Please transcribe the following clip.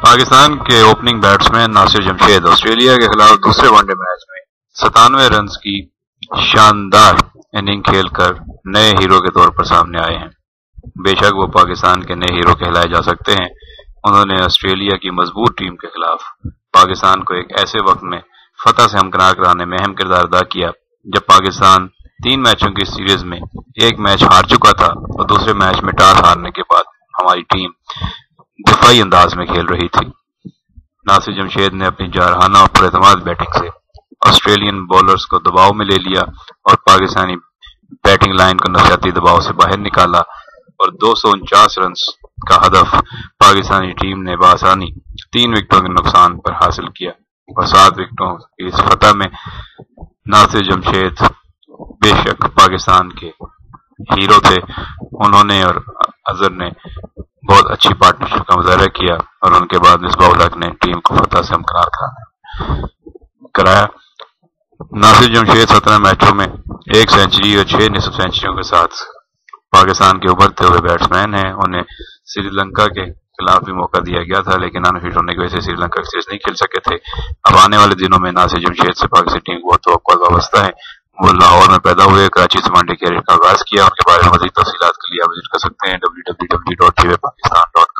پاکستان کے opening batsman Nasir Jamshed Australia کے خلاف دوسرے ون ڈے میچ میں 97 رنز کی شاندار اننگ کھیل کر نئے ہیرو کے طور پر سامنے آئے ہیں۔ بے شک وہ پاکستان کے نئے ہیرو کہلائے جا سکتے ہیں۔ انہوں نے آسٹریلیا کی مضبوط ٹیم کے خلاف پاکستان کو ایک ایسے وقت میں فتح سے ہمکنار کرانے میں اہم کردار ادا کیا جب پاکستان 3 میچوں کی سیریز میں ایک میچ ہار چکا تھا اور دوسرے میچ میں ٹاس ہارنے کے بعد ہماری ٹیم دفاعی انداز میں کھیل رہی تھی۔ ناصر جمشید نے اپنی جارحانہ اور پر اعتماد بیٹنگ سے آسٹریلین بولرز کو دباؤ میں لے لیا اور پاکستانی بیٹنگ لائن کو نفسیاتی دباؤ سے باہر نکالا اور 249 رنز کا ہدف پاکستانی ٹیم نے بآسانی 3 وکٹوں کے نقصان پر حاصل کیا اور 7 وکٹوں کی اس فتح میں ناصر جمشید بے شک پاکستان کے ہیرو تھے۔ انہوں نے اور اظہر نے بہت اچھی پارٹنرشپ کا مظاہرہ کیا اور ان کے بعد مصباح الحق نے ٹیم کو فتح سے ہمکنار کرایا۔ ناصر جمشید 17 میچوں میں 1 سینچری اور 6 نصف سینچریوں کے ساتھ پاکستان کے ابھرتے ہوئے بیٹسمین ہیں۔ انہیں سری لنکا کے خلاف بھی موقع دیا گیا تھا لیکن انفٹ ہونے کی وجہ سے سری لنکا کی سیریز نہیں کھیل سکے تھے۔ اب آنے والے دنوں میں ناصر جمشید سے پاکستانی ٹیم کو بہت توقعات وابستہ ہے۔ وہ لاہور میں پیدا ہوئے، کراچی سے ون ڈے کیریئر کا آغاز کیا۔ ان کے بارے میں مزید تفصیلات کے لیے آپ وزٹ کر سکتے ہیں www.tvpakistan.com